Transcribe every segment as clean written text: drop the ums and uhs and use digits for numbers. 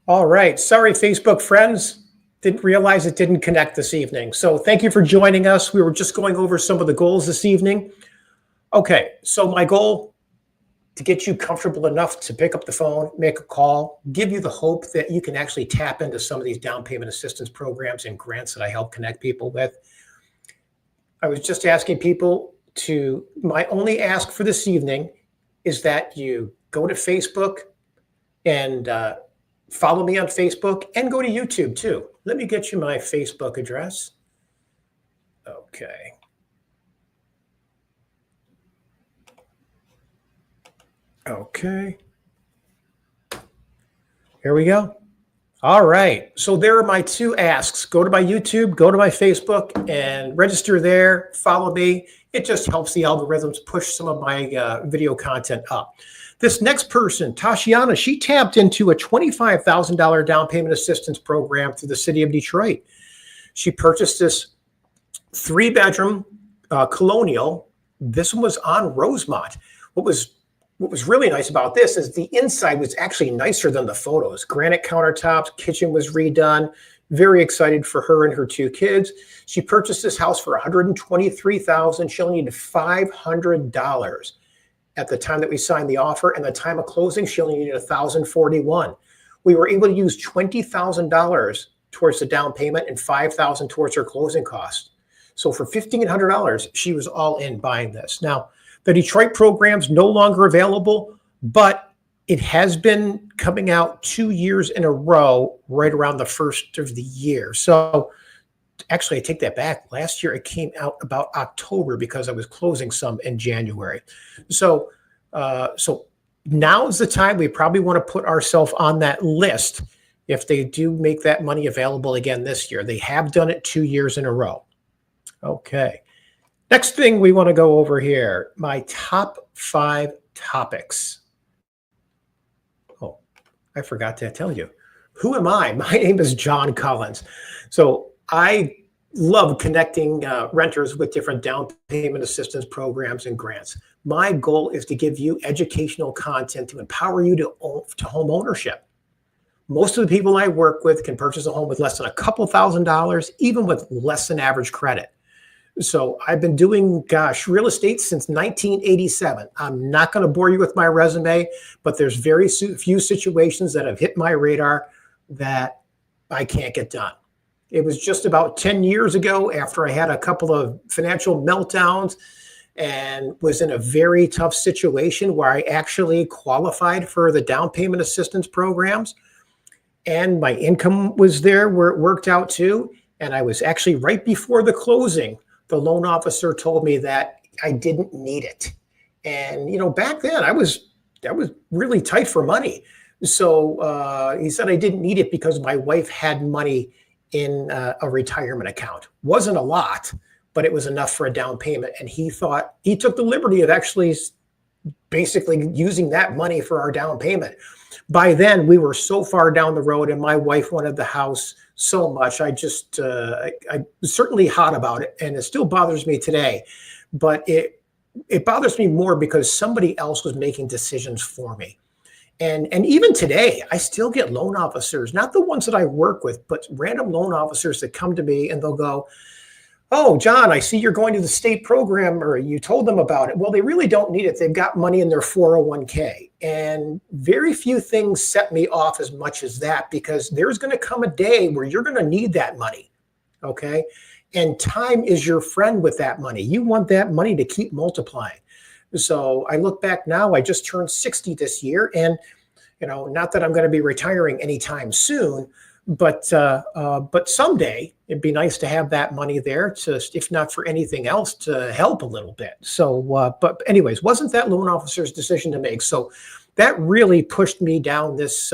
All right. Sorry, Facebook friends. Didn't realize it didn't connect this evening. So thank you for joining us. We were just going over some of the goals this evening. Okay. So my goal to get you comfortable enough to pick up the phone, make a call, give you the hope that you can actually tap into some of these down payment assistance programs and grants that I help connect people with. I was just asking people my only ask for this evening is that you go to Facebook and follow me on Facebook and go to YouTube too. Let me get you my Facebook address. Okay. Okay. Here we go. All right. So there are my two asks. Go to my YouTube, go to my Facebook, and register there. Follow me. It just helps the algorithms push some of my video content up. This next person, Tashiana, she tapped into a $25,000 down payment assistance program through the city of Detroit. She purchased this 3-bedroom colonial. This one was on Rosemont. What was really nice about this is the inside was actually nicer than the photos. Granite countertops, kitchen was redone. Very excited for her and her 2 kids. She purchased this house for $123,000. She only needed $500 at the time that we signed the offer, and the time of closing, she only needed $1,041. We were able to use $20,000 towards the down payment and $5,000 towards her closing costs. So for $1,500, she was all in buying this. Now, the Detroit program's no longer available, but it has been coming out 2 years in a row, right around the first of the year. So actually, I take that back. Last year, it came out about October because I was closing some in January. So now's the time we probably want to put ourselves on that list if they do make that money available again this year. They have done it 2 years in a row. Okay. Next thing we want to go over here, my top 5 topics. Oh, I forgot to tell you. Who am I? My name is John Collins. So I love connecting renters with different down payment assistance programs and grants. My goal is to give you educational content to empower you to home ownership. Most of the people I work with can purchase a home with less than a couple $1,000s, even with less than average credit. So I've been doing, real estate since 1987. I'm not going to bore you with my resume, but there's very few situations that have hit my radar that I can't get done. It was just about 10 years ago after I had a couple of financial meltdowns and was in a very tough situation where I actually qualified for the down payment assistance programs. And my income was there where it worked out too. And I was actually right before the closing. The loan officer told me that I didn't need it. And, back then I was really tight for money. So he said I didn't need it because my wife had money in a retirement account. Wasn't a lot, but it was enough for a down payment. And he took the liberty of actually basically using that money for our down payment. By then we were so far down the road and my wife wanted the house so much. I was certainly hot about it, and it still bothers me today, but it bothers me more because somebody else was making decisions for me. And even today, I still get loan officers, not the ones that I work with, but random loan officers that come to me and they'll go, "Oh, John, I see you're going to the state program," or "You told them about it." Well, they really don't need it. They've got money in their 401k. And very few things set me off as much as that, because there's going to come a day where you're going to need that money. Okay. And time is your friend with that money. You want that money to keep multiplying. So I look back now, I just turned 60 this year, and, not that I'm going to be retiring anytime soon, but someday it'd be nice to have that money there to, if not for anything else, to help a little bit. So, but anyways, wasn't that loan officer's decision to make. So that really pushed me down this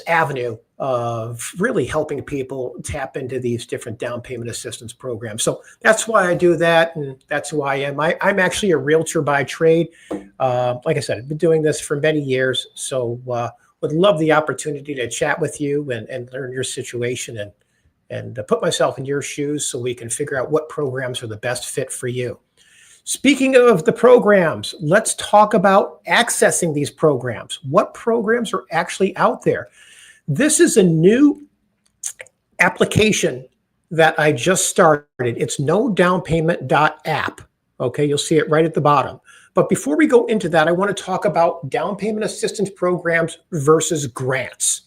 avenue of really helping people tap into these different down payment assistance programs. So that's why I do that. And that's who I am. I'm actually a realtor by trade. Like I said, I've been doing this for many years. So, would love the opportunity to chat with you and learn your situation and put myself in your shoes so we can figure out what programs are the best fit for you. Speaking of the programs, let's talk about accessing these programs. What programs are actually out there? This is a new application that I just started. It's nodownpayment.app. Okay, you'll see it right at the bottom. But before we go into that, I want to talk about down payment assistance programs versus grants.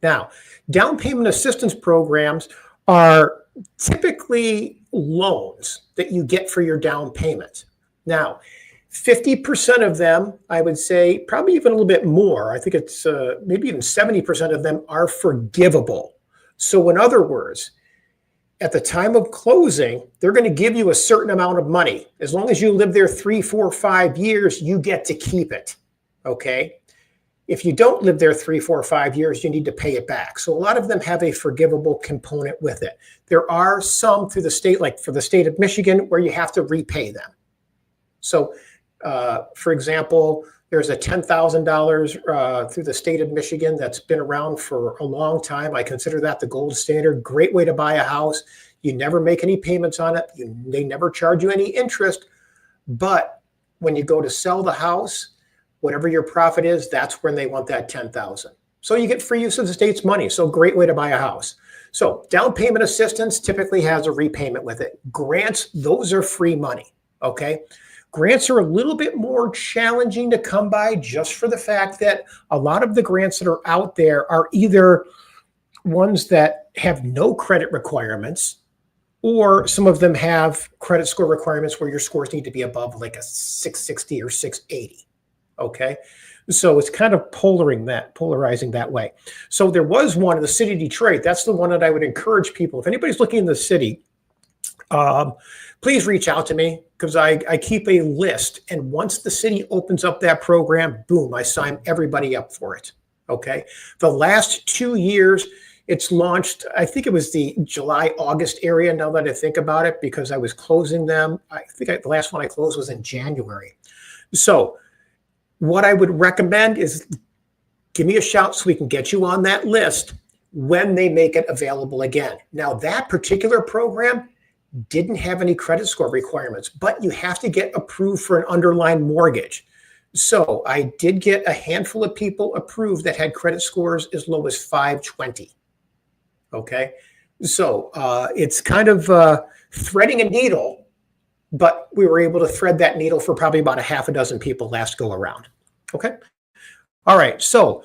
Now, down payment assistance programs are typically loans that you get for your down payment. Now, 50% of them, I would say, probably even a little bit more. I think it's maybe even 70% of them are forgivable. So in other words, at the time of closing, they're going to give you a certain amount of money. As long as you live there 3, 4, 5 years, you get to keep it. Okay. If you don't live there 3, 4, 5 years, you need to pay it back. So a lot of them have a forgivable component with it. There are some through the state, like for the state of Michigan, where you have to repay them. So, for example, there's a $10,000 through the state of Michigan that's been around for a long time. I consider that the gold standard. Great way to buy a house. You never make any payments on it. They never charge you any interest. But when you go to sell the house, whatever your profit is, that's when they want that $10,000. So you get free use of the state's money. So great way to buy a house. So down payment assistance typically has a repayment with it. Grants, those are free money. Okay. Grants are a little bit more challenging to come by just for the fact that a lot of the grants that are out there are either ones that have no credit requirements, or some of them have credit score requirements where your scores need to be above like a 660 or 680. Okay. So it's kind of polarizing that way. So there was one in the city of Detroit. That's the one that I would encourage people. If anybody's looking in the city, please reach out to me, because I keep a list. And once the city opens up that program, boom, I sign everybody up for it. Okay. The last 2 years, it's launched, I think it was the July, August area, now that I think about it, because I was closing them. I think the last one I closed was in January. So what I would recommend is give me a shout so we can get you on that list when they make it available again. Now, that particular program didn't have any credit score requirements, but you have to get approved for an underlying mortgage. So I did get a handful of people approved that had credit scores as low as 520. Okay. So it's kind of threading a needle, but we were able to thread that needle for probably about a half a dozen people last go around. Okay. All right. So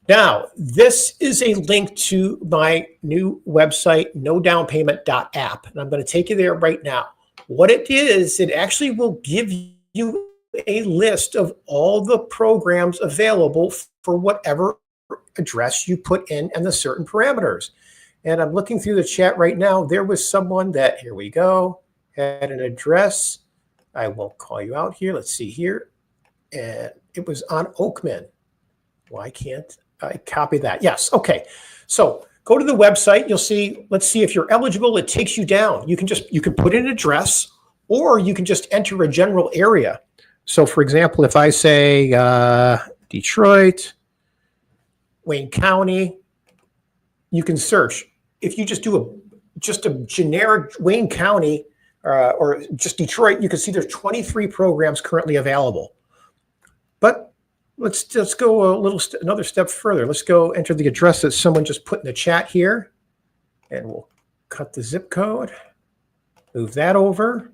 now this is a link to my new website, nodownpayment.app. And I'm going to take you there right now. What it is, it actually will give you a list of all the programs available for whatever address you put in and the certain parameters. And I'm looking through the chat right now. There was someone that, here we go, had an address. I won't call you out here. Let's see here. And it was on Oakman. Why can't I copy that? Yes. Okay. So go to the website. You'll see, let's see if you're eligible. It takes you down. You can put in an address, or you can just enter a general area. So for example, if I say Detroit, Wayne County, you can search. If you just do a generic Wayne County or just Detroit, you can see there's 23 programs currently available. But let's go another step further. Let's go enter the address that someone just put in the chat here, and we'll cut the zip code, move that over.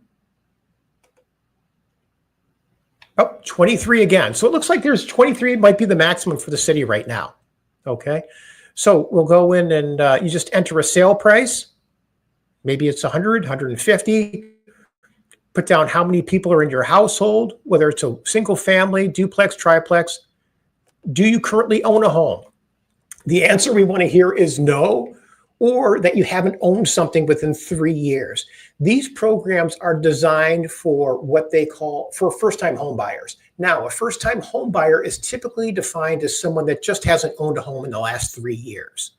Oh, 23 again. So it looks like there's 23 might be the maximum for the city right now. Okay. So we'll go in and you just enter a sale price. Maybe it's 100, 150. Put down how many people are in your household, whether it's a single family, duplex, triplex. Do you currently own a home? The answer we want to hear is no, or that you haven't owned something within 3 years. These programs are designed for what they call for first-time home buyers. Now, a first-time home buyer is typically defined as someone that just hasn't owned a home in the last 3 years.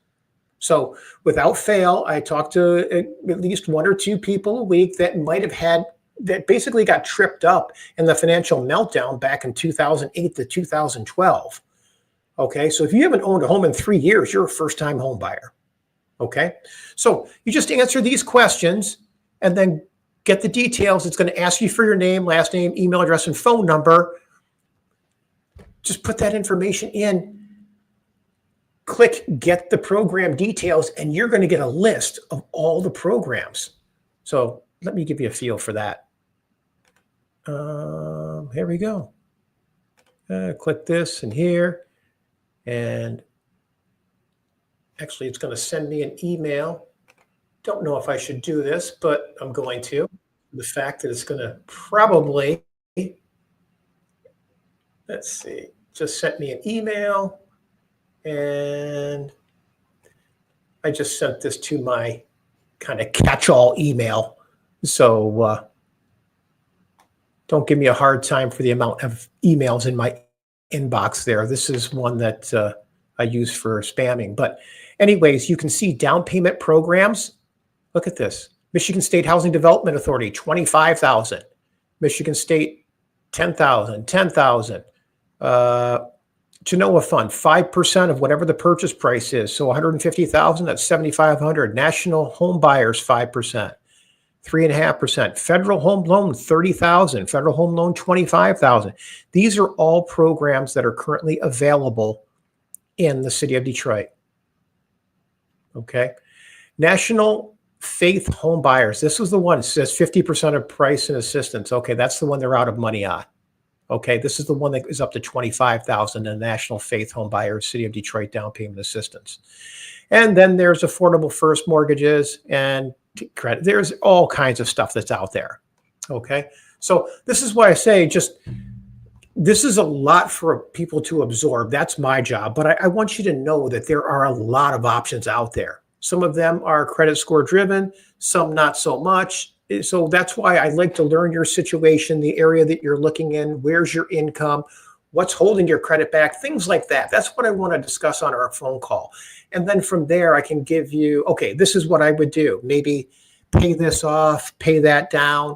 So without fail, I talk to at least 1 or 2 people a week that might have had, that basically got tripped up in the financial meltdown back in 2008 to 2012. Okay, so if you haven't owned a home in 3 years, you're a first-time home buyer. Okay, so you just answer these questions and then get the details. It's going to ask you for your name, last name, email address, and phone number. Just put that information in. click get the program details, and you're going to get a list of all the programs. So let me give you a feel for that. Here we go. Click this and here, and actually it's going to send me an email. Don't know if I should do this, but I'm going to. The fact that it's going to probably, let's see, just sent me an email, and I just sent this to my kind of catch-all email. So don't give me a hard time for the amount of emails in my inbox there. This is one that I use for spamming. But anyways, you can see down payment programs. Look at this. Michigan State Housing Development Authority, $25,000. Michigan State, $10,000, $10,000. Genoa Fund, 5% of whatever the purchase price is. So $150,000, that's $7,500. National Home Buyers, 5%. 3.5%. Federal Home Loan, $30,000. Federal Home Loan, $25,000. These are all programs that are currently available in the city of Detroit. Okay. National Faith Home Buyers. This was the one that says 50% of price and assistance. Okay, that's the one they're out of money on. Okay, this is the one that is up to $25,000 in National Faith Home Buyers, City of Detroit down payment assistance. And then there's affordable first mortgages and credit. There's all kinds of stuff that's out there. Okay, so this is why I say this is a lot for people to absorb. That's my job. But I want you to know that there are a lot of options out there. Some of them are credit score driven, some not so much. So that's why I like to learn your situation, the area that you're looking in, where's your income, what's holding your credit back, things like that. That's what I want to discuss on our phone call. And then from there, I can give you, okay, this is what I would do. Maybe pay this off, pay that down,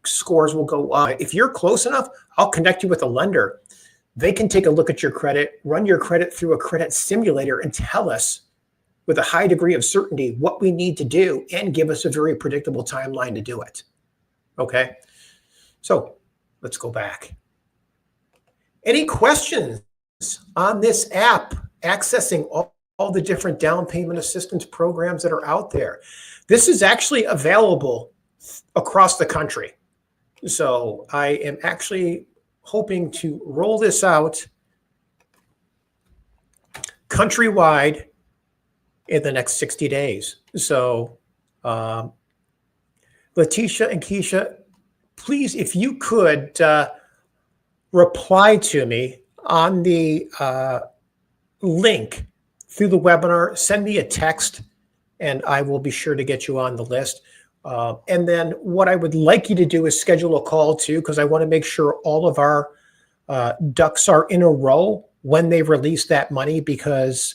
scores will go up. If you're close enough, I'll connect you with a lender. They can take a look at your credit, run your credit through a credit simulator, and tell us with a high degree of certainty what we need to do and give us a very predictable timeline to do it. Okay, so let's go back. Any questions on this app, accessing all the different down payment assistance programs that are out there? This is actually available across the country. So I am actually hoping to roll this out countrywide in the next 60 days. So Letitia and Keisha, please, if you could reply to me on the link through the webinar, send me a text, and I will be sure to get you on the list. And then what I would like you to do is schedule a call too, because I want to make sure all of our ducks are in a row when they release that money, because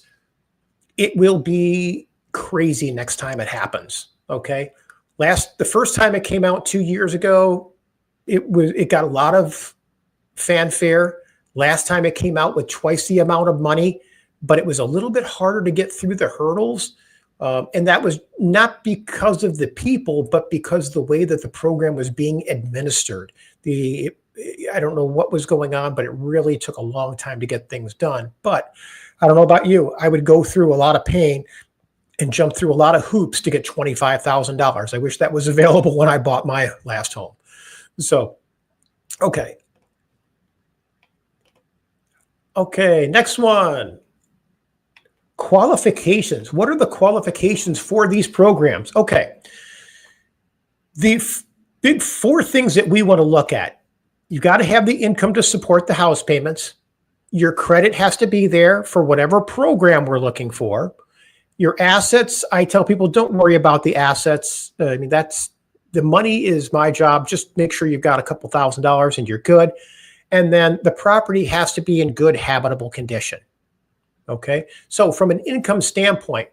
it will be crazy next time it happens. Okay. The first time it came out 2 years ago, it got a lot of fanfare. Last time it came out with twice the amount of money, but it was a little bit harder to get through the hurdles. And that was not because of the people, but because the way that the program was being administered. I don't know what was going on, but it really took a long time to get things done. But I don't know about you. I would go through a lot of pain and jump through a lot of hoops to get $25,000. I wish that was available when I bought my last home. So, okay. Okay, next one. Qualifications. What are the qualifications for these programs? Okay. The big four things that we want to look at. You got to have the income to support the house payments. Your credit has to be there for whatever program we're looking for. Your assets, I tell people, don't worry about the assets. I mean, the money is my job. Just make sure you've got a couple $1,000s and you're good. And then the property has to be in good habitable condition. Okay. So from an income standpoint,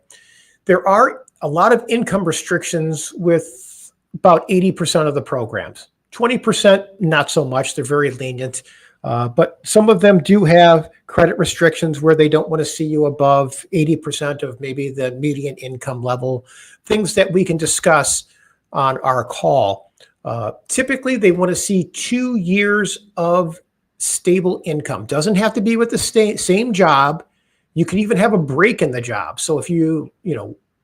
there are a lot of income restrictions with about 80% of the programs. 20%, not so much. They're very lenient. But some of them do have credit restrictions where they don't want to see you above 80% of maybe the median income level, things that we can discuss on our call. Typically, they want to see 2 years of stable income. Doesn't have to be with the same job. You can even have a break in the job. So if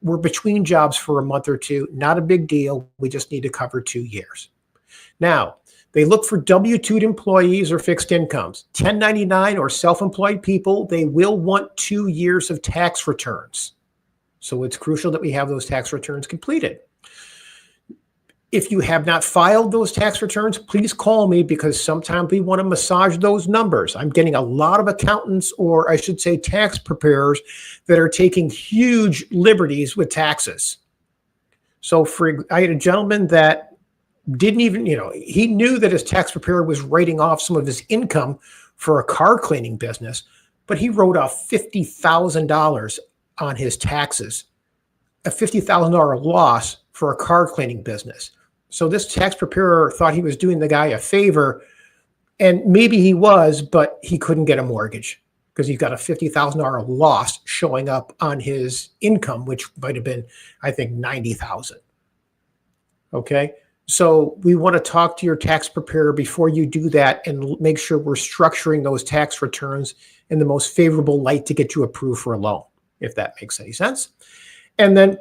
we're between jobs for a month or two, not a big deal. We just need to cover 2 years. Now, they look for W-2 employees or fixed incomes. 1099 or self-employed people, they will want 2 years of tax returns. So it's crucial that we have those tax returns completed. If you have not filed those tax returns, please call me, because sometimes we want to massage those numbers. I'm getting a lot of accountants, or I should say tax preparers, that are taking huge liberties with taxes. So I had a gentleman that didn't even, he knew that his tax preparer was writing off some of his income for a car cleaning business, but he wrote off $50,000 on his taxes, a $50,000 loss for a car cleaning business. So this tax preparer thought he was doing the guy a favor, and maybe he was, but he couldn't get a mortgage because he got a $50,000 loss showing up on his income, which might have been, I think, $90,000. Okay. So we want to talk to your tax preparer before you do that and make sure we're structuring those tax returns in the most favorable light to get you approved for a loan, if that makes any sense. And then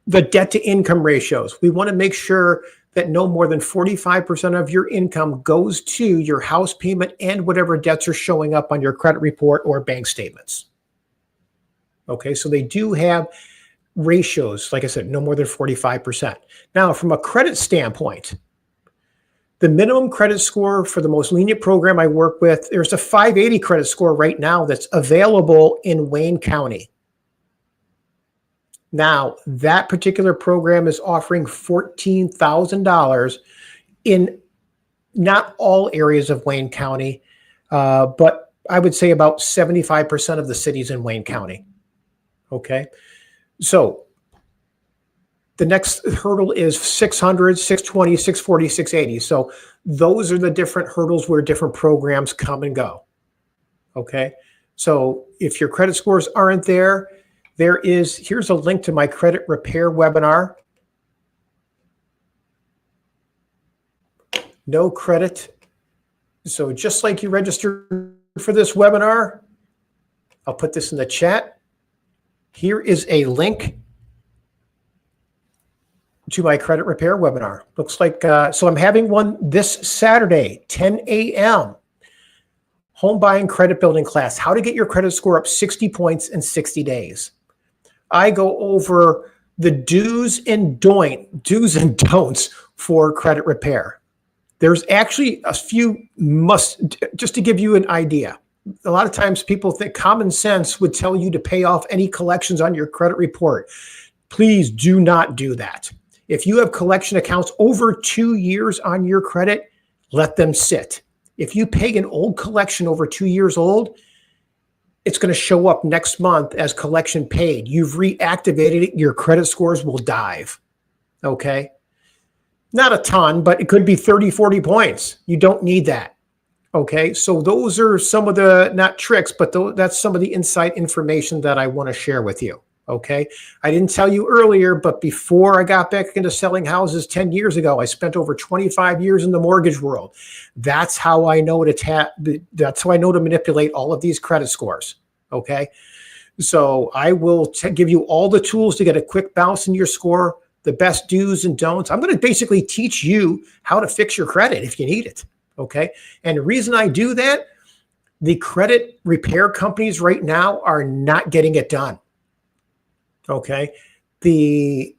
the debt to income ratios. We want to make sure that no more than 45% of your income goes to your house payment and whatever debts are showing up on your credit report or bank statements. Okay, so they do have ratios, like I said, no more than 45%. Now, from a credit standpoint, the minimum credit score for the most lenient program I work with, there's a 580 credit score right now that's available in Wayne County. Now, that particular program is offering $14,000 in not all areas of Wayne County, but I would say about 75% of the cities in Wayne County. Okay. So the next hurdle is 600, 620, 640, 680. So those are the different hurdles where different programs come and go. Okay. So if your credit scores aren't there, here's a link to my credit repair webinar. No credit. So just like you registered for this webinar, I'll put this in the chat. Here is a link to my credit repair webinar. Looks like, so I'm having one this Saturday, 10 a.m. Home buying credit building class, how to get your credit score up 60 points in 60 days. I go over the do's and don'ts for credit repair. There's actually a few just to give you an idea. A lot of times people think common sense would tell you to pay off any collections on your credit report. Please do not do that. If you have collection accounts over 2 years on your credit, let them sit. If you pay an old collection over 2 years old, it's going to show up next month as collection paid. You've reactivated it, your credit scores will dive. Okay. Not a ton, but it could be 30, 40 points. You don't need that. Okay. So those are some of the, not tricks, but that's some of the inside information that I want to share with you. Okay. I didn't tell you earlier, but before I got back into selling houses 10 years ago, I spent over 25 years in the mortgage world. That's how I know that's how I know to manipulate all of these credit scores. Okay. So I will give you all the tools to get a quick bounce in your score, the best do's and don'ts. I'm going to basically teach you how to fix your credit if you need it. Okay. And the reason I do that, the credit repair companies right now are not getting it done. Okay. The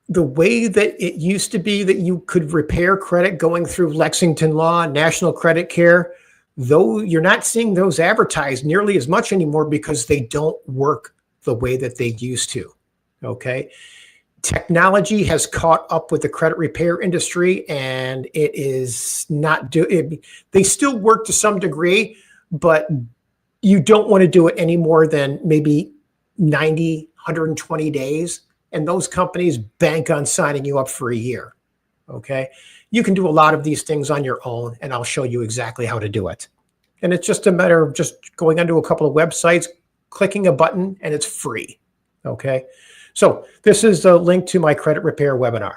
way that it used to be that you could repair credit going through Lexington Law, National Credit Care, though you're not seeing those advertised nearly as much anymore because they don't work the way that they used to. Okay. Technology has caught up with the credit repair industry, and it is not they still work to some degree, but you don't want to do it any more than maybe 90, 120 days. And those companies bank on signing you up for a year. Okay. You can do a lot of these things on your own, and I'll show you exactly how to do it. And it's just a matter of just going onto a couple of websites, clicking a button, and it's free. Okay. So this is the link to my credit repair webinar.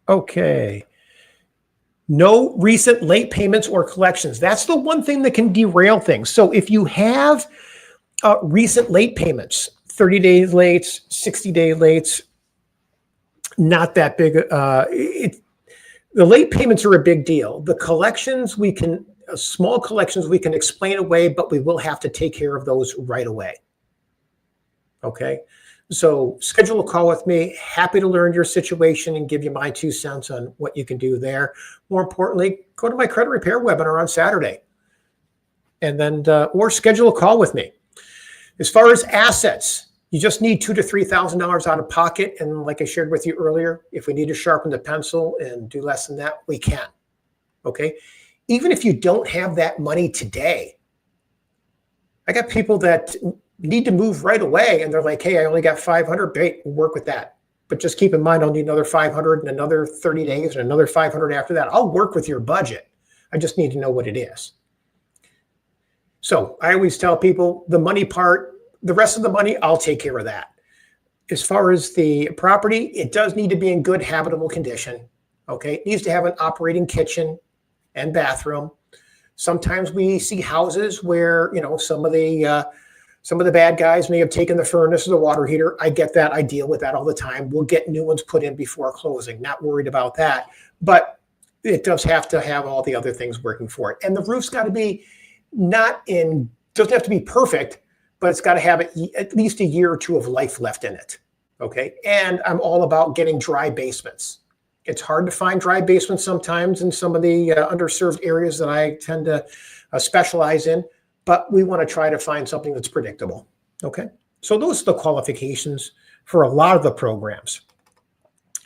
Okay. No recent late payments or collections. That's the one thing that can derail things. So if you have recent late payments, 30 days late, 60-day late, not that big. The late payments are a big deal. The collections, small collections we can explain away, but we will have to take care of those right away. Okay. So schedule a call with me. Happy to learn your situation and give you my 2 cents on what you can do there. More importantly, go to my credit repair webinar on Saturday, and then or schedule a call with me. As far as assets, you just need $2,000 to $3,000 out of pocket. And like I shared with you earlier, if we need to sharpen the pencil and do less than that, we can. Okay. Even if you don't have that money today, I got people that need to move right away, and they're like, hey, I only got 500. Great, we'll work with that. But just keep in mind, I'll need another 500 and another 30 days and another 500 after that. I'll work with your budget. I just need to know what it is. So I always tell people the money part, the rest of the money, I'll take care of that. As far as the property, it does need to be in good habitable condition. Okay. It needs to have an operating kitchen and bathroom. Sometimes we see houses where, some of the bad guys may have taken the furnace or the water heater. I get that. I deal with that all the time. We'll get new ones put in before closing. Not worried about that. But it does have to have all the other things working for it. And the roof's got to be doesn't have to be perfect, but it's got to have at least a year or 2 of life left in it. Okay. And I'm all about getting dry basements. It's hard to find dry basements sometimes in some of the underserved areas that I tend to specialize in. But we want to try to find something that's predictable. Okay. So those are the qualifications for a lot of the programs.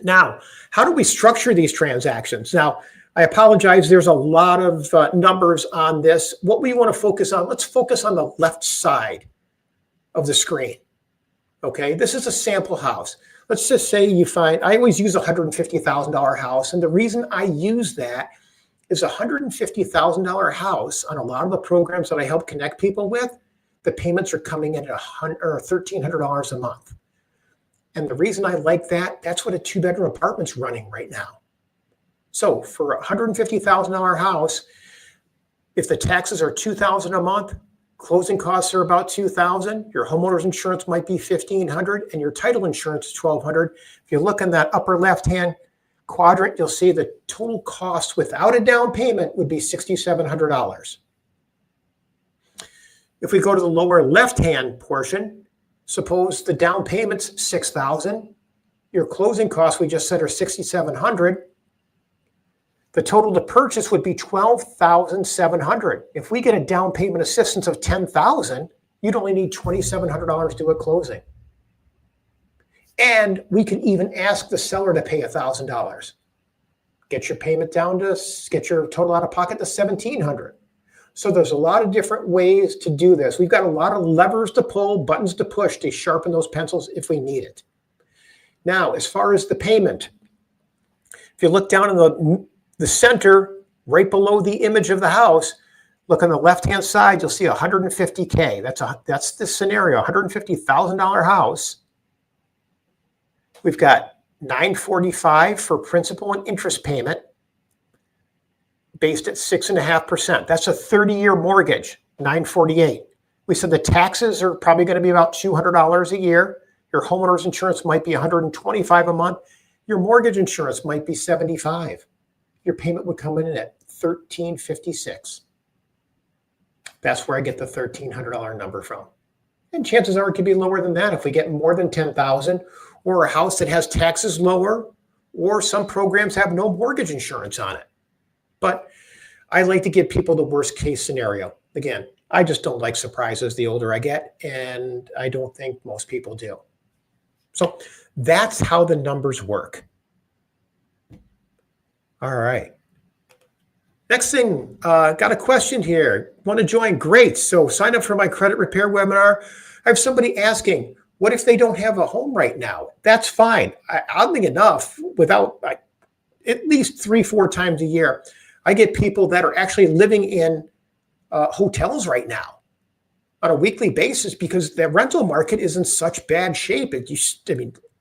Now, how do we structure these transactions? Now, I apologize. There's a lot of numbers on this. What we want to focus on, let's focus on the left side of the screen. Okay. This is a sample house. Let's just say I always use a $150,000 house. And the reason I use that is a $150,000 house on a lot of the programs that I help connect people with, the payments are coming in at $1,300 a month. And the reason I like that, that's what a 2-bedroom apartment's running right now. So for a $150,000 house, if the taxes are $2,000 a month, closing costs are about $2,000, your homeowner's insurance might be $1,500, and your title insurance is $1,200. If you look in that upper left-hand quadrant, you'll see the total cost without a down payment would be $6,700. If we go to the lower left-hand portion, suppose the down payment's $6,000, your closing costs we just said are $6,700. The total to purchase would be $12,700. If we get a down payment assistance of $10,000, you'd only need $2,700 due at closing. And we can even ask the seller to pay $1,000. Get your payment down get your total out of pocket to $1,700. So there's a lot of different ways to do this. We've got a lot of levers to pull, buttons to push to sharpen those pencils if we need it. Now, as far as the payment, if you look down in the center, right below the image of the house, look on the left-hand side, you'll see $150K. That's the scenario, $150,000 house. We've got $945 for principal and interest payment based at 6.5%. That's a 30-year mortgage, $948. We said the taxes are probably going to be about $200 a year. Your homeowner's insurance might be $125 a month. Your mortgage insurance might be $75. Your payment would come in at $1,356. That's where I get the $1,300 number from. And chances are it could be lower than that if we get more than $10,000, or a house that has taxes lower, or some programs have no mortgage insurance on it. But I like to give people the worst case scenario. Again, I just don't like surprises the older I get, and I don't think most people do. So that's how the numbers work. All right. Next thing, got a question here. Want to join? Great. So sign up for my credit repair webinar. I have somebody asking, what if they don't have a home right now? That's fine. Oddly enough, at least 3-4 times a year, I get people that are actually living in hotels right now on a weekly basis because the rental market is in such bad shape.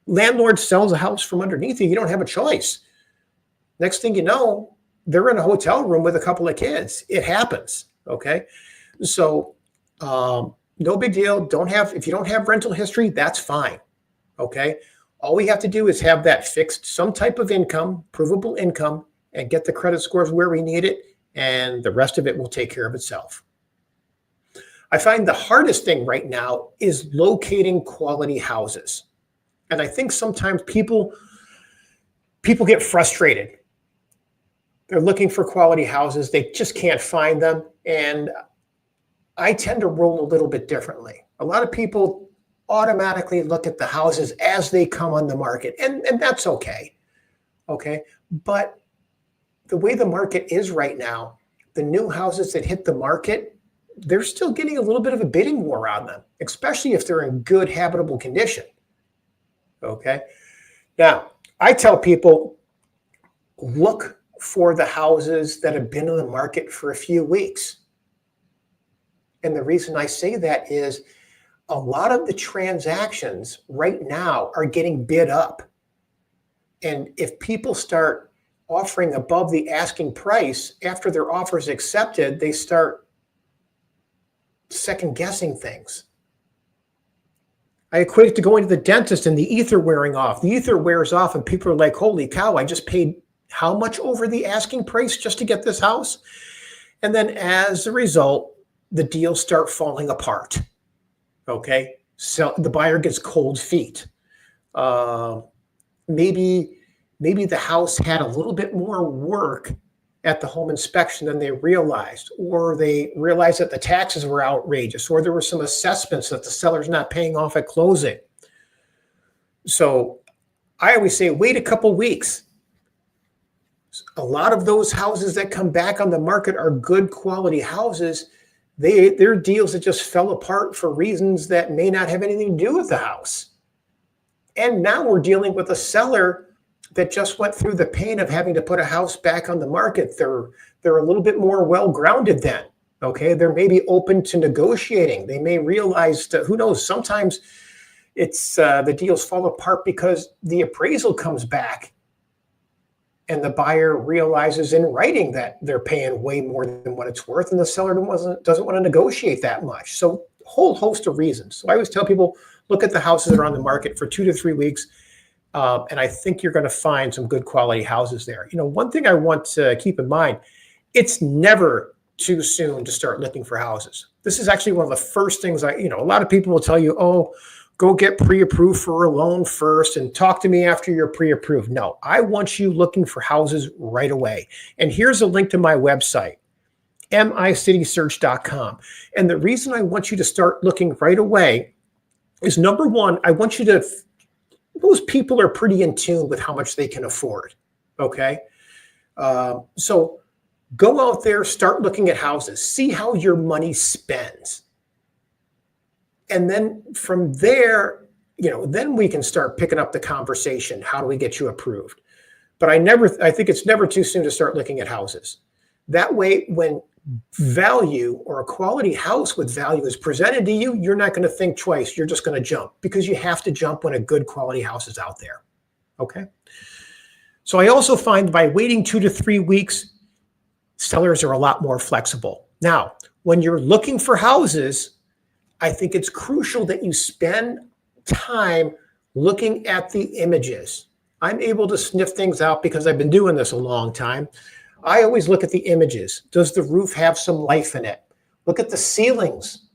Landlord sells a house from underneath you. You don't have a choice. Next thing you know, they're in a hotel room with a couple of kids. It happens. Okay. So no big deal. If you don't have rental history, that's fine. Okay. All we have to do is have that fixed, some type of income, provable income, and get the credit scores where we need it. And the rest of it will take care of itself. I find the hardest thing right now is locating quality houses. And I think sometimes people get frustrated. They're looking for quality houses. They just can't find them. And I tend to roll a little bit differently. A lot of people automatically look at the houses as they come on the market, and that's okay. Okay. But the way the market is right now, the new houses that hit the market, they're still getting a little bit of a bidding war on them, especially if they're in good habitable condition. Okay. Now, I tell people, look for the houses that have been on the market for a few weeks. And the reason I say that is a lot of the transactions right now are getting bid up. And if people start offering above the asking price after their offer is accepted, they start second guessing things. I equate it to going to the dentist and the ether wearing off. The ether wears off and people are like, holy cow, I just paid how much over the asking price just to get this house? And then as a result, the deals start falling apart. Okay. So the buyer gets cold feet. Maybe the house had a little bit more work at the home inspection than they realized, or they realized that the taxes were outrageous, or there were some assessments that the seller's not paying off at closing. So I always say, wait a couple weeks. A lot of those houses that come back on the market are good quality houses. They're deals that just fell apart for reasons that may not have anything to do with the house. And now we're dealing with a seller that just went through the pain of having to put a house back on the market. They're a little bit more well-grounded then. Okay, they're maybe open to negotiating. They may realize that, who knows, sometimes it's the deals fall apart because the appraisal comes back and the buyer realizes in writing that they're paying way more than what it's worth, and the seller doesn't want to negotiate that much. So a whole host of reasons. So I always tell people, look at the houses that are on the market for 2 to 3 weeks, and I think you're going to find some good quality houses there. You know, one thing I want to keep in mind, it's never too soon to start looking for houses. This is actually one of the first things a lot of people will tell you, oh, go get pre-approved for a loan first and talk to me after you're pre-approved. No, I want you looking for houses right away. And here's a link to my website, micitysearch.com. And the reason I want you to start looking right away is, number one, I want you to, those people are pretty in tune with how much they can afford. Okay. So go out there, start looking at houses, see how your money spends. And then from there, then we can start picking up the conversation. How do we get you approved? But I think it's never too soon to start looking at houses. That way, when value or a quality house with value is presented to you, you're not going to think twice. You're just going to jump, because you have to jump when a good quality house is out there. Okay. So I also find by waiting 2 to 3 weeks, sellers are a lot more flexible. Now, when you're looking for houses, I think it's crucial that you spend time looking at the images. I'm able to sniff things out because I've been doing this a long time. I always look at the images. Does the roof have some life in it? Look at the ceilings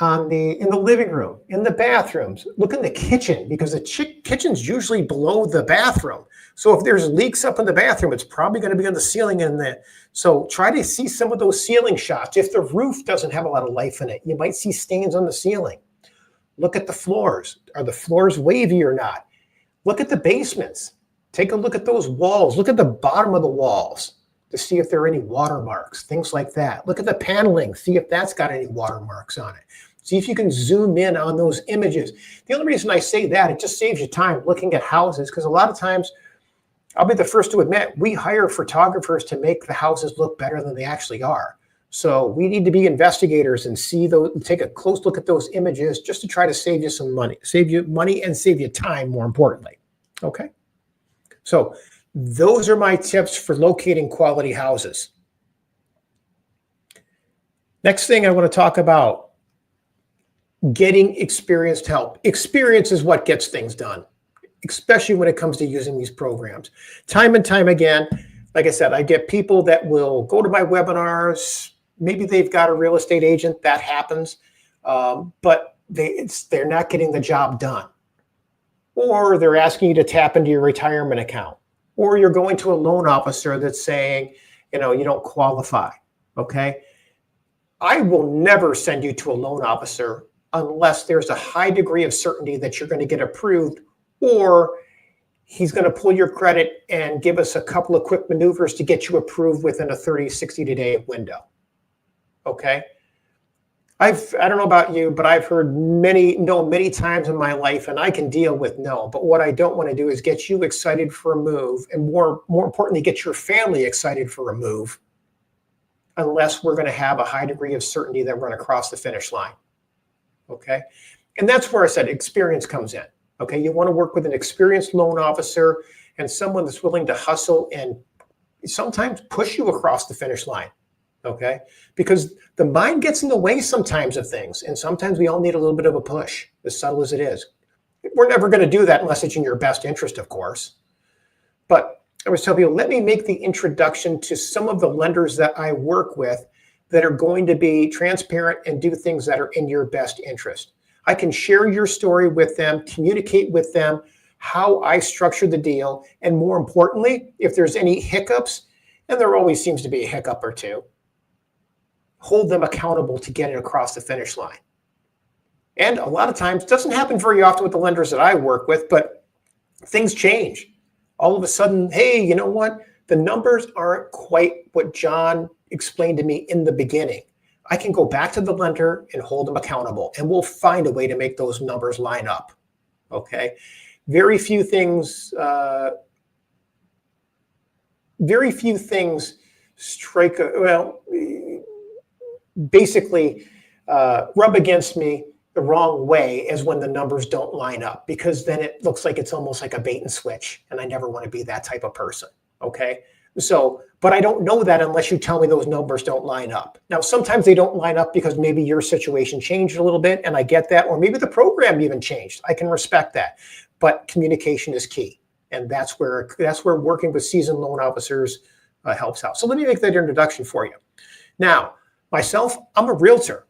in the living room, in the bathrooms. Look in the kitchen, because the kitchen's usually below the bathroom. So if there's leaks up in the bathroom, it's probably going to be on the ceiling in there. So try to see some of those ceiling shots. If the roof doesn't have a lot of life in it, you might see stains on the ceiling. Look at the floors. Are the floors wavy or not? Look at the basements. Take a look at those walls. Look at the bottom of the walls to see if there are any watermarks, things like that. Look at the paneling. See if that's got any watermarks on it. See if you can zoom in on those images. The only reason I say that, it just saves you time looking at houses, because a lot of times, I'll be the first to admit, we hire photographers to make the houses look better than they actually are. So we need to be investigators and take a close look at those images just to try to save you money and save you time, more importantly. Okay. So Those are my tips for locating quality houses. Next thing I want to talk about, getting experienced help. Experience is what gets things done, especially when it comes to using these programs. Time and time again, like I said, I get people that will go to my webinars. Maybe they've got a real estate agent, that happens, but they're not getting the job done. Or they're asking you to tap into your retirement account. Or you're going to a loan officer that's saying, you don't qualify, okay? I will never send you to a loan officer unless there's a high degree of certainty that you're going to get approved, or he's going to pull your credit and give us a couple of quick maneuvers to get you approved within a 30, 60-day window, okay? I don't know about you, but I've heard many times in my life, and I can deal with no. But what I don't want to do is get you excited for a move, and more importantly, get your family excited for a move, unless we're going to have a high degree of certainty that we're going to cross the finish line. Okay, and that's where I said experience comes in. Okay, you want to work with an experienced loan officer and someone that's willing to hustle and sometimes push you across the finish line. Okay, because the mind gets in the way sometimes of things, and sometimes we all need a little bit of a push, as subtle as it is. We're never going to do that unless it's in your best interest, of course. But I was telling people, let me make the introduction to some of the lenders that I work with that are going to be transparent and do things that are in your best interest. I can share your story with them, communicate with them how I structure the deal, and more importantly, if there's any hiccups, and there always seems to be a hiccup or two, hold them accountable to get it across the finish line. And a lot of times, it doesn't happen very often with the lenders that I work with, but things change. All of a sudden, hey, you know what? The numbers aren't quite what John explained to me in the beginning. I can go back to the lender and hold them accountable, and we'll find a way to make those numbers line up. Okay? Very few things strike, basically rub against me the wrong way as when the numbers don't line up, because then it looks like it's almost like a bait and switch, and I never want to be that type of person. Okay, so, but I don't know that unless you tell me those numbers don't line up. Now, sometimes they don't line up because maybe your situation changed a little bit, and I get that, or maybe the program even changed. I can respect that, but communication is key, and that's where working with seasoned loan officers helps out. So let me make that introduction for you. Now, myself, I'm a realtor.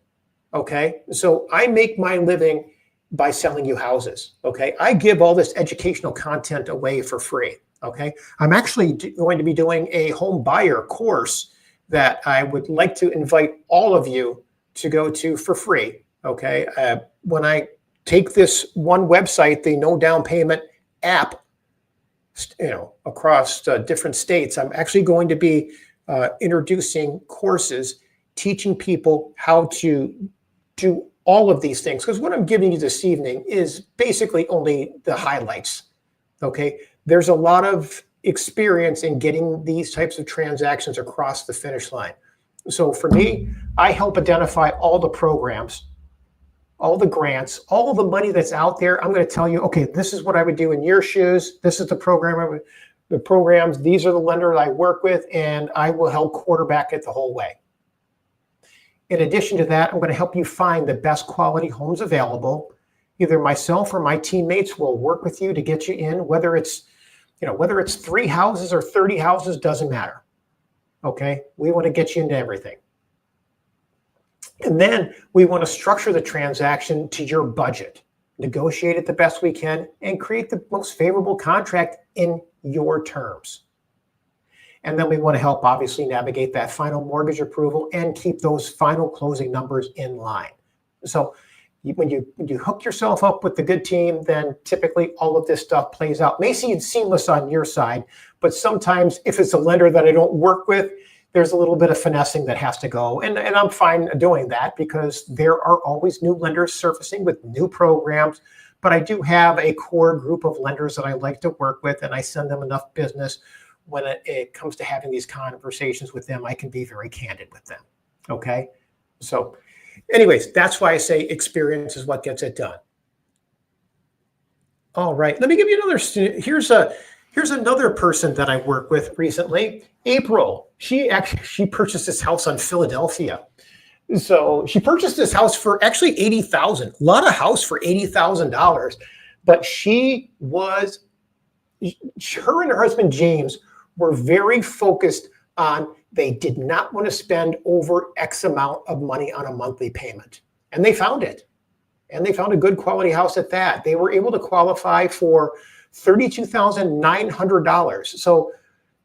Okay, so I make my living by selling you houses. Okay, I give all this educational content away for free. Okay, I'm actually going to be doing a home buyer course that I would like to invite all of you to go to for free. Okay, when I take this one website, the no down payment app, across different states, I'm actually going to be introducing courses teaching people how to do all of these things, because what I'm giving you this evening is basically only the highlights. Okay, there's a lot of experience in getting these types of transactions across the finish line. So for me, I help identify all the programs, all the grants, all the money that's out there. I'm going to tell you, okay, this is what I would do in your shoes. This is the program, the programs. These are the lenders I work with, and I will help quarterback it the whole way. In addition to that, I'm going to help you find the best quality homes available. Either myself or my teammates will work with you to get you in, whether it's 3 houses or 30 houses, doesn't matter. Okay, we want to get you into everything. And then we want to structure the transaction to your budget, negotiate it the best we can, and create the most favorable contract in your terms. And then we want to help obviously navigate that final mortgage approval and keep those final closing numbers in line. So when you hook yourself up with the good team, then typically all of this stuff plays out. May seem seamless on your side, but sometimes if it's a lender that I don't work with, there's a little bit of finessing that has to go. And I'm fine doing that because there are always new lenders surfacing with new programs. But I do have a core group of lenders that I like to work with, and I send them enough business. When it comes to having these conversations with them, I can be very candid with them. Okay. So anyways, that's why I say experience is what gets it done. All right. Let me give you another. Here's another person that I worked with recently, April. She purchased this house on Philadelphia. So she purchased this house for actually 80,000. A lot of house for $80,000. But her and her husband James were very focused on they did not want to spend over X amount of money on a monthly payment. And they found it. And they found a good quality house at that. They were able to qualify for $32,900. So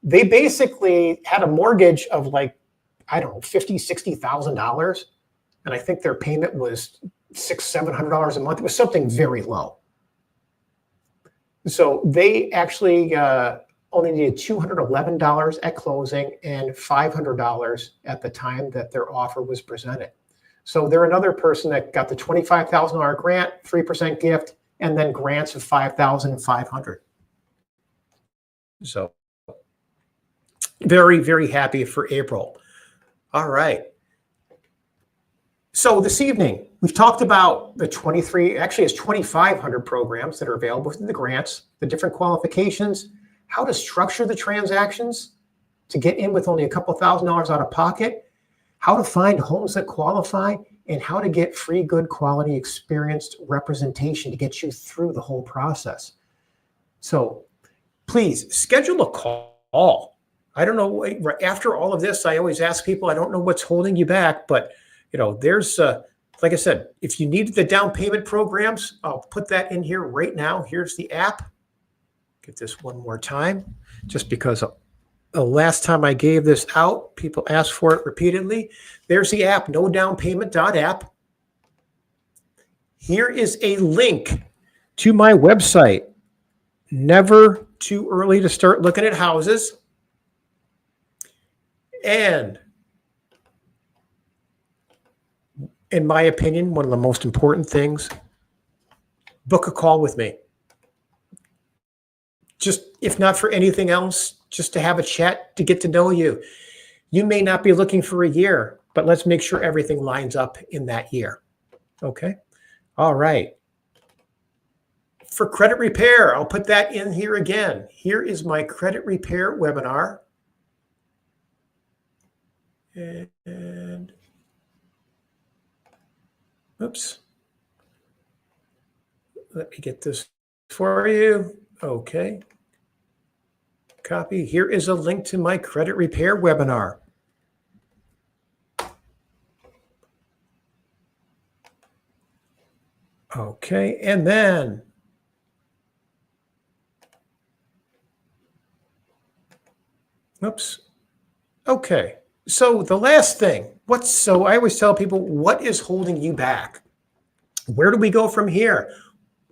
they basically had a mortgage of like, I don't know, $50,000, $60,000. And I think their payment was $600-$700 a month. It was something very low. So they actually only needed $211 at closing and $500 at the time that their offer was presented. So they're another person that got the $25,000 grant, 3% gift, and then grants of $5,500. So very, very happy for April. All right. So this evening, we've talked about the 2,500 programs that are available through the grants, the different qualifications, how to structure the transactions to get in with only a couple $1,000s out of pocket, how to find homes that qualify, and how to get free, good quality, experienced representation to get you through the whole process. So please schedule a call. I don't know, after all of this, I always ask people, I don't know what's holding you back, but there's, like I said, if you need the down payment programs, I'll put that in here right now. Here's the app. Get this one more time, just because the last time I gave this out, people asked for it repeatedly. There's the app, nodownpayment.app. Here is a link to my website. Never too early to start looking at houses. And in my opinion, one of the most important things, book a call with me. Just, if not for anything else, just to have a chat, to get to know you. You may not be looking for a year, but let's make sure everything lines up in that year. Okay? All right. For credit repair, I'll put that in here again. Here is my credit repair webinar. And oops. Let me get this for you. Okay. Copy. Here is a link to my credit repair webinar. Okay. And then oops. Okay. So the last thing, so I always tell people, what is holding you back? Where do we go from here?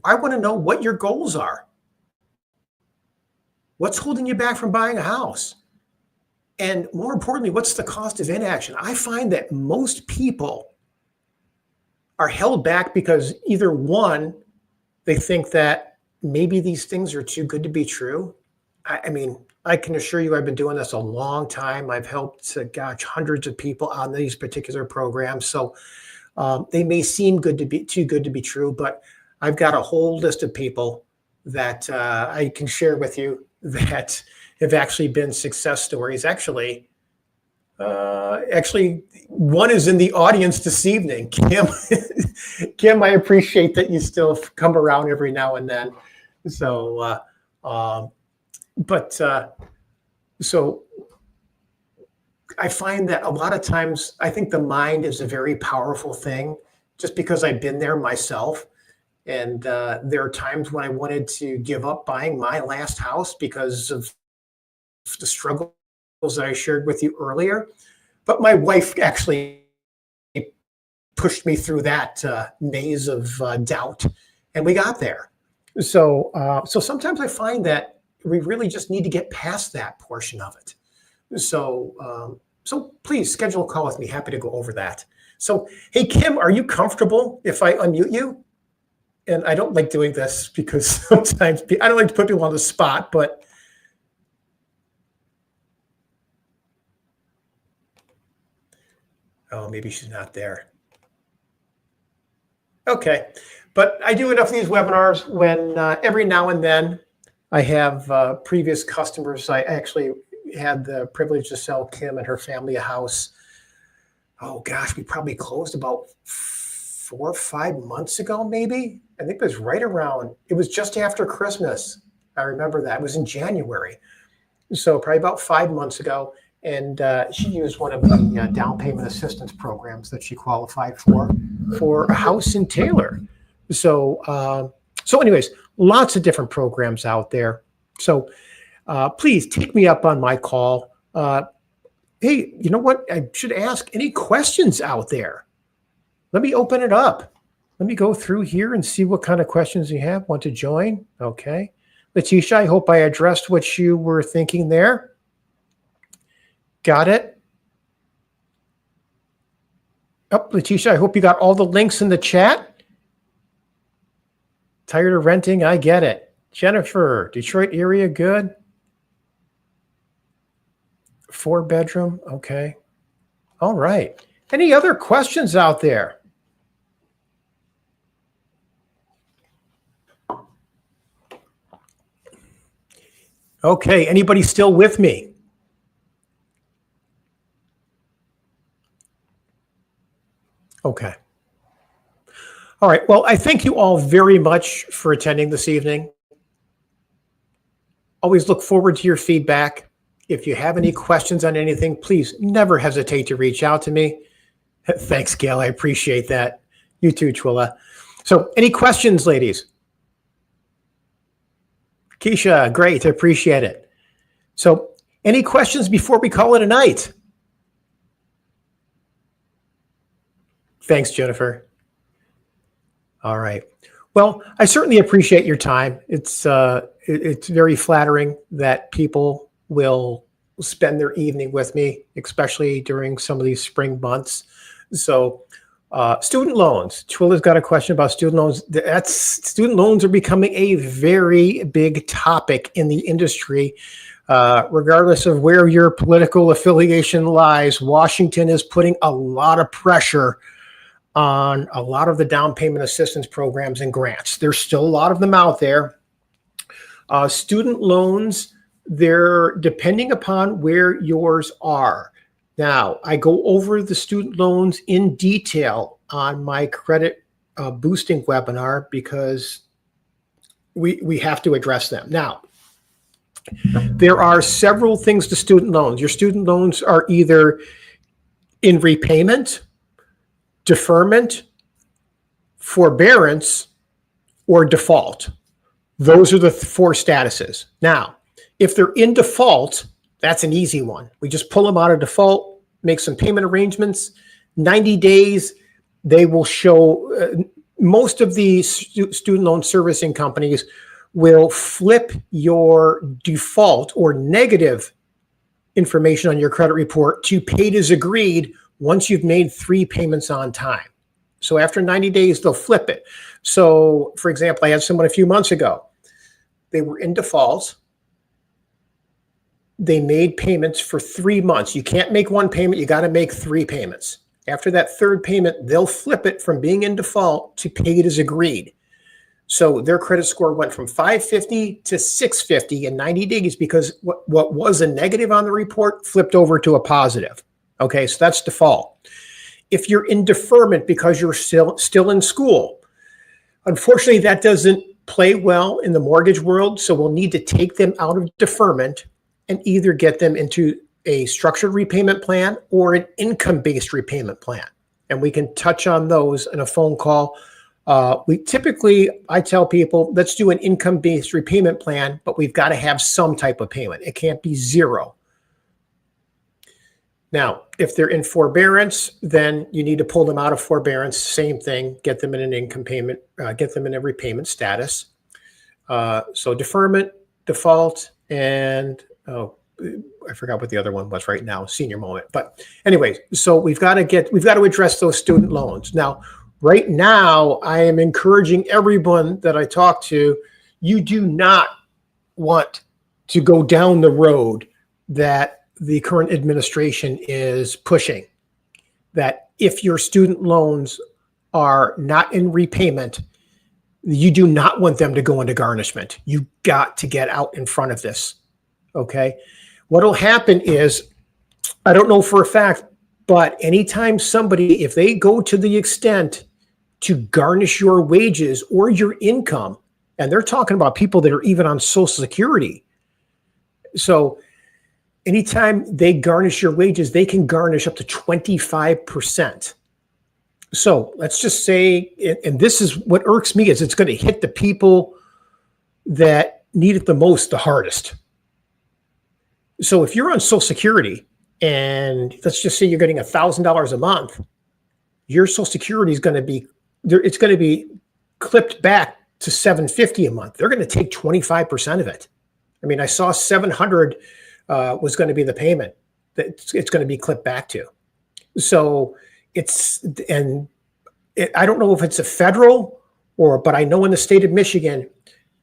I want to know what your goals are. What's holding you back from buying a house? And more importantly, what's the cost of inaction? I find that most people are held back because either one, they think that maybe these things are too good to be true. I mean, I can assure you I've been doing this a long time. I've helped, hundreds of people on these particular programs. So they may seem too good to be true, but I've got a whole list of people that I can share with you that have actually been success stories. Actually, one is in the audience this evening. Kim, Kim, I appreciate that you still come around every now and then. So, so I find that a lot of times, I think the mind is a very powerful thing, just because I've been there myself. And there are times when I wanted to give up buying my last house because of the struggles that I shared with you earlier. But my wife actually pushed me through that maze of doubt, and we got there. So sometimes I find that we really just need to get past that portion of it. So please schedule a call with me. Happy to go over that. So, hey, Kim, are you comfortable if I unmute you? And I don't like doing this because sometimes I don't like to put people on the spot, but oh, maybe she's not there. Okay. But I do enough of these webinars when every now and then I have previous customers. I actually had the privilege to sell Kim and her family a house. Oh gosh, we probably closed about 4 or 5 months ago, maybe. I think it was right around, it was just after Christmas. I remember that. It was in January. So probably about 5 months ago. And she used one of the down payment assistance programs that she qualified for a house in Taylor. So, anyways, lots of different programs out there. So please take me up on my call. Hey, you know what? I should ask any questions out there. Let me open it up. Let me go through here and see what kind of questions you have. Want to join? Okay. Letitia, I hope I addressed what you were thinking there. Got it? Oh, Letitia, I hope you got all the links in the chat. Tired of renting? I get it. Jennifer, Detroit area, good. 4-bedroom, okay. All right. Any other questions out there? Okay, anybody still with me? Okay. All right, well, I thank you all very much for attending this evening. Always look forward to your feedback. If you have any questions on anything, please never hesitate to reach out to me. Thanks, Gail. I appreciate that. You too, Twilla. So any questions, ladies? Keisha, great. I appreciate it. So any questions before we call it a night? Thanks, Jennifer. All right. Well, I certainly appreciate your time. It's very flattering that people will spend their evening with me, especially during some of these spring months. So student loans. Twilla's got a question about student loans. Student loans are becoming a very big topic in the industry. Regardless of where your political affiliation lies, Washington is putting a lot of pressure on a lot of the down payment assistance programs and grants. There's still a lot of them out there. Student loans, they're depending upon where yours are. Now, I go over the student loans in detail on my credit boosting webinar because we have to address them. Now, there are several things to student loans. Your student loans are either in repayment, deferment, forbearance, or default. Those are the 4 statuses. Now, if they're in default, that's an easy one. We just pull them out of default, make some payment arrangements. 90 days, they will show, most of the student loan servicing companies will flip your default or negative information on your credit report to paid as agreed once you've made 3 payments on time. So after 90 days, they'll flip it. So for example, I had someone a few months ago. They were in default. They made payments for 3 months. You can't make 1 payment. You got to make 3 payments. After that 3rd payment, they'll flip it from being in default to paid as agreed. So their credit score went from 550 to 650 in 90 days because what was a negative on the report flipped over to a positive. Okay, so that's default. If you're in deferment because you're still in school, unfortunately, that doesn't play well in the mortgage world. So we'll need to take them out of deferment and either get them into a structured repayment plan or an income-based repayment plan. And we can touch on those in a phone call. I tell people, let's do an income-based repayment plan, but we've got to have some type of payment. It can't be 0. Now, if they're in forbearance, then you need to pull them out of forbearance. Same thing, get them in an income payment, get them in a repayment status. So deferment, default, and I forgot what the other one was right now, senior moment. But anyways, so we've got to address those student loans. Now, right now, I am encouraging everyone that I talk to, you do not want to go down the road that the current administration is pushing, that if your student loans are not in repayment, You do not want them to go into garnishment. You got to get out in front of this. Okay. What will happen is, I don't know for a fact, but anytime somebody, if they go to the extent to garnish your wages or your income, and they're talking about people that are even on Social Security. So anytime they garnish your wages, they can garnish up to 25%. So let's just say, and this is what irks me, is it's going to hit the people that need it the most, the hardest. So if you're on Social Security and let's just say you're getting $1,000 a month, your Social Security is going to be, it's going to be clipped back to $750 a month. They're going to take 25% of it. I mean, I saw $700 was going to be the payment that it's going to be clipped back to. So I don't know if it's a federal but I know in the state of Michigan,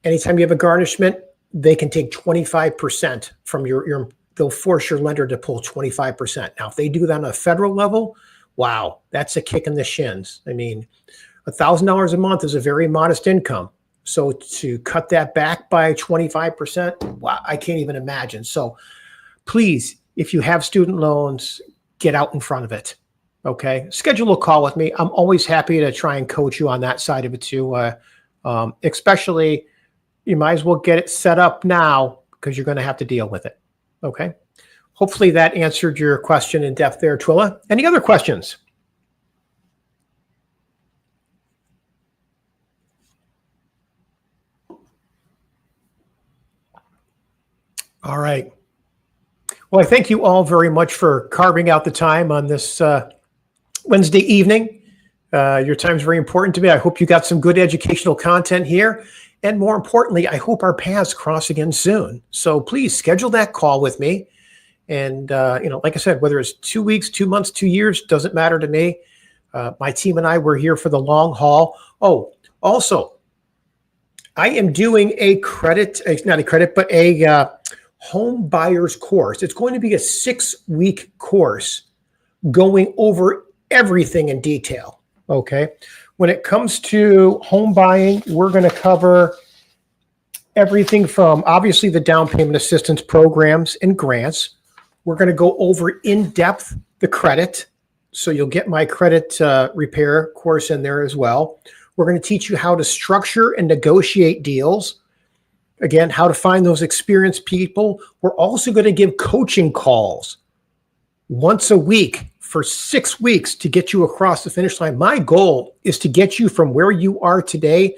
anytime you have a garnishment, they can take 25% from they'll force your lender to pull 25%. Now, if they do that on a federal level, wow, that's a kick in the shins. I mean, $1,000 a month is a very modest income. So to cut that back by 25%, wow, I can't even imagine. So please, if you have student loans, get out in front of it. Okay. Schedule a call with me. I'm always happy to try and coach you on that side of it too. Especially, you might as well get it set up now because you're going to have to deal with it. Okay. Hopefully that answered your question in depth there, Twilla. Any other questions? All right. Well, I thank you all very much for carving out the time on this Wednesday evening. Your time is very important to me. I hope you got some good educational content here. And more importantly, I hope our paths cross again soon. So please schedule that call with me. And, like I said, whether it's 2 weeks, 2 months, 2 years, doesn't matter to me. My team and I, we're here for the long haul. Oh, also, I am doing a home buyers course. It's going to be a 6-week course going over everything in detail. Okay. When it comes to home buying, we're going to cover everything from obviously the down payment assistance programs and grants. We're going to go over in depth the credit. So you'll get my credit repair course in there as well. We're going to teach you how to structure and negotiate deals. Again, how to find those experienced people. We're also going to give coaching calls once a week for 6 weeks to get you across the finish line. My goal is to get you from where you are today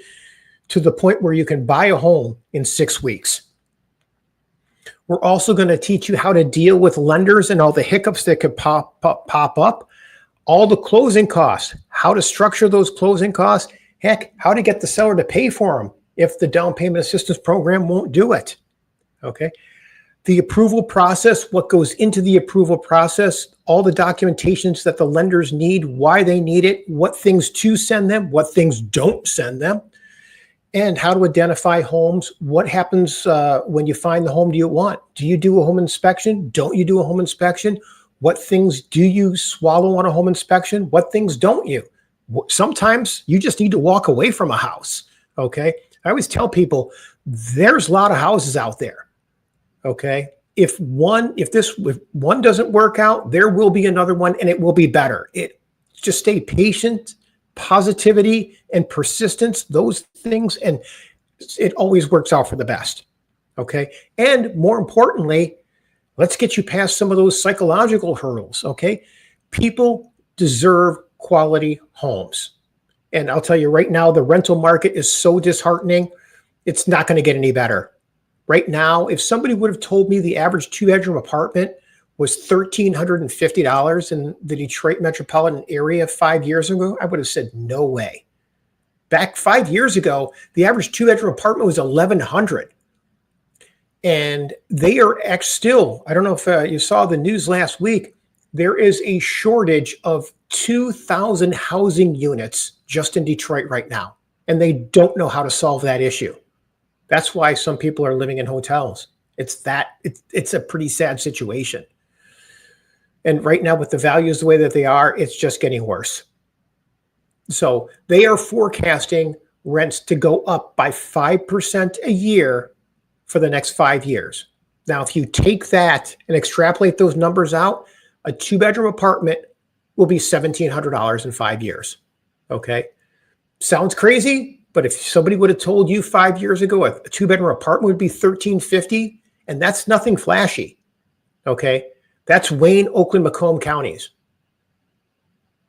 to the point where you can buy a home in 6 weeks. We're also going to teach you how to deal with lenders and all the hiccups that could pop up, all the closing costs, how to structure those closing costs, heck, how to get the seller to pay for them if the down payment assistance program won't do it. Okay. The approval process, what goes into the approval process, all the documentations that the lenders need, why they need it, what things to send them, what things don't send them, and how to identify homes. What happens when you find the home you want? Do you do a home inspection? Don't you do a home inspection? What things do you swallow on a home inspection? What things don't you? Sometimes you just need to walk away from a house. Okay. I always tell people there's a lot of houses out there. Okay. If one doesn't work out, there will be another one and it will be better. Just stay patient, positivity and persistence, those things. And it always works out for the best. Okay. And more importantly, let's get you past some of those psychological hurdles. Okay. People deserve quality homes. And I'll tell you right now, the rental market is so disheartening. It's not going to get any better. Right now, if somebody would have told me the average 2-bedroom apartment was $1,350 in the Detroit metropolitan area 5 years ago, I would have said, no way. Back 5 years ago, the average 2-bedroom apartment was $1,100. And they are still, I don't know if you saw the news last week, there is a shortage of 2,000 housing units just in Detroit right now. And they don't know how to solve that issue. That's why some people are living in hotels. It's a pretty sad situation. And right now with the values the way that they are, it's just getting worse. So they are forecasting rents to go up by 5% a year for the next 5 years. Now, if you take that and extrapolate those numbers out, a 2-bedroom apartment will be $1,700 in 5 years. Okay. Sounds crazy, but if somebody would have told you 5 years ago a 2-bedroom apartment would be $1,350, and that's nothing flashy. Okay. That's Wayne, Oakland, Macomb counties.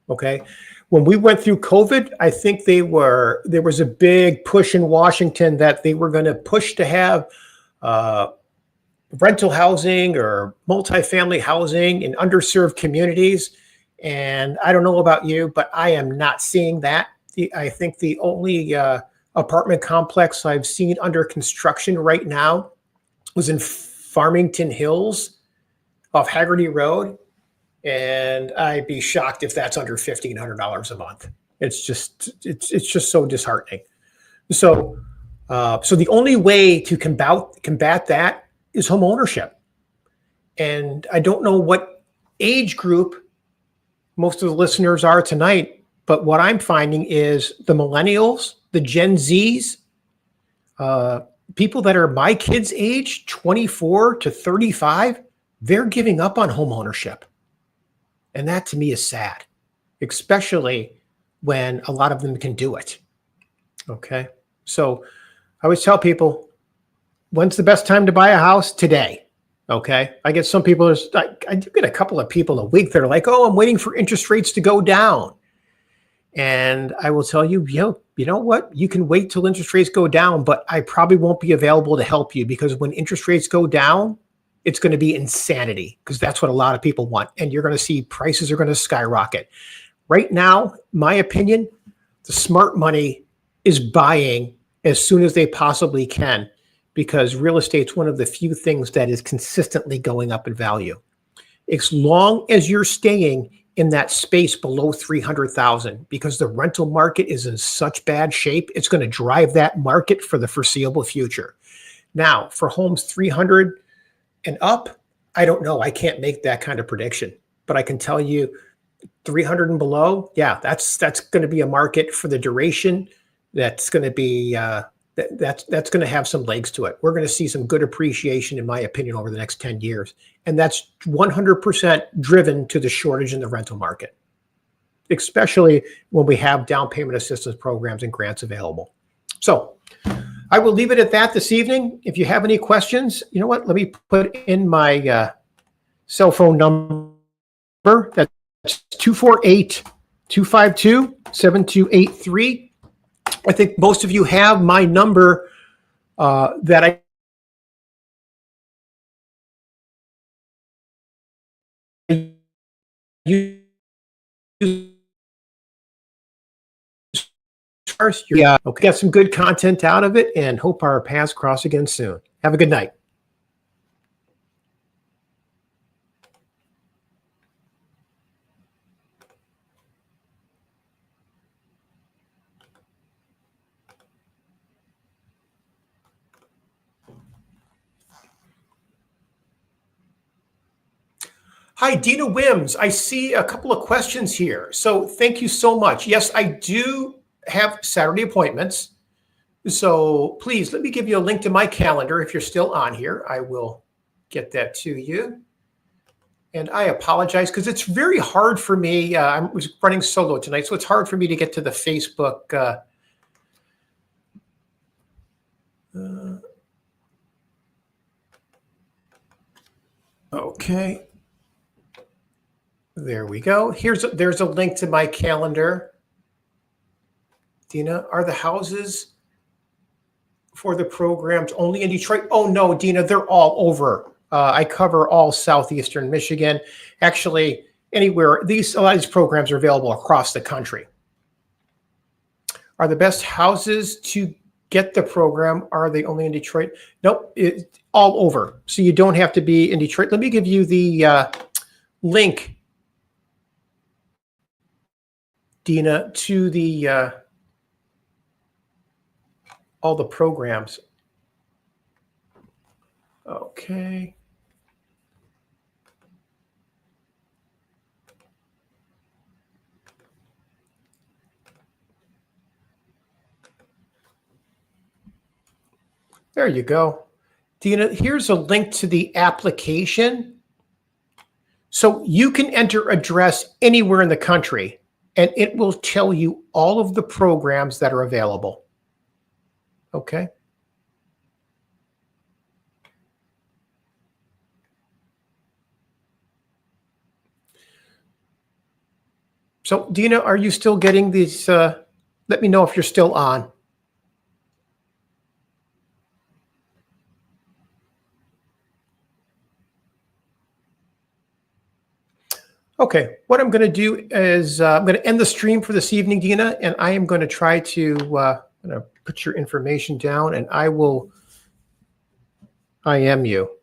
Okay. When we went through COVID, I think there was a big push in Washington that they were going to push to have rental housing or multifamily housing in underserved communities. And I don't know about you, but I am not seeing that. I think the only apartment complex I've seen under construction right now was in Farmington Hills off Haggerty Road. And I'd be shocked if that's under $1,500 a month. It's just so disheartening. So the only way to combat that is home ownership. And I don't know what age group most of the listeners are tonight, but what I'm finding is the millennials, the Gen Zs, people that are my kids' age, 24 to 35, they're giving up on home ownership. And that to me is sad, especially when a lot of them can do it. Okay. So I always tell people, when's the best time to buy a house? Today. Okay. I get some people, I do get a couple of people a week that are like, oh, I'm waiting for interest rates to go down. And I will tell you, you know what? You can wait till interest rates go down, but I probably won't be available to help you, because when interest rates go down, it's going to be insanity, because that's what a lot of people want. And you're going to see prices are going to skyrocket. Right now, my opinion, the smart money is buying as soon as they possibly can, because real estate's one of the few things that is consistently going up in value. As long as you're staying in that space below 300,000, because the rental market is in such bad shape, it's going to drive that market for the foreseeable future. Now, for homes 300 and up, I don't know. I can't make that kind of prediction, but I can tell you 300 and below, yeah, that's going to be a market for the duration. That's going to be that's going to have some legs to it. We're going to see some good appreciation, in my opinion, over the next 10 years. And that's 100% driven to the shortage in the rental market, especially when we have down payment assistance programs and grants available. So I will leave it at that this evening. If you have any questions, you know what? Let me put in my cell phone number. That's 248-252-7283. I think most of you have my number that I use. Yeah, okay, got some good content out of it, and hope our paths cross again soon. Have a good night. Hi, Dina Wims. I see a couple of questions here. So thank you so much. Yes, I do have Saturday appointments. So please let me give you a link to my calendar. If you're still on here, I will get that to you. And I apologize because it's very hard for me. I was running solo tonight, so it's hard for me to get to the Facebook. Okay. There we go. There's a link to my calendar. Dina, are the houses for the programs only in Detroit? Oh no, Dina, they're all over. I cover all southeastern Michigan. Actually, anywhere. A lot of these programs are available across the country. Are the best houses to get the program, are they only in Detroit? Nope, it's all over. So you don't have to be in Detroit. Let me give you the link, Dina, to the all the programs. Okay. There you go. Dina, here's a link to the application. So you can enter address anywhere in the country, and it will tell you all of the programs that are available. Okay. So Dina, are you still getting these? Let me know if you're still on. Okay, what I'm going to do is I'm going to end the stream for this evening, Dina, and I am going to try to put your information down, and I will IM you.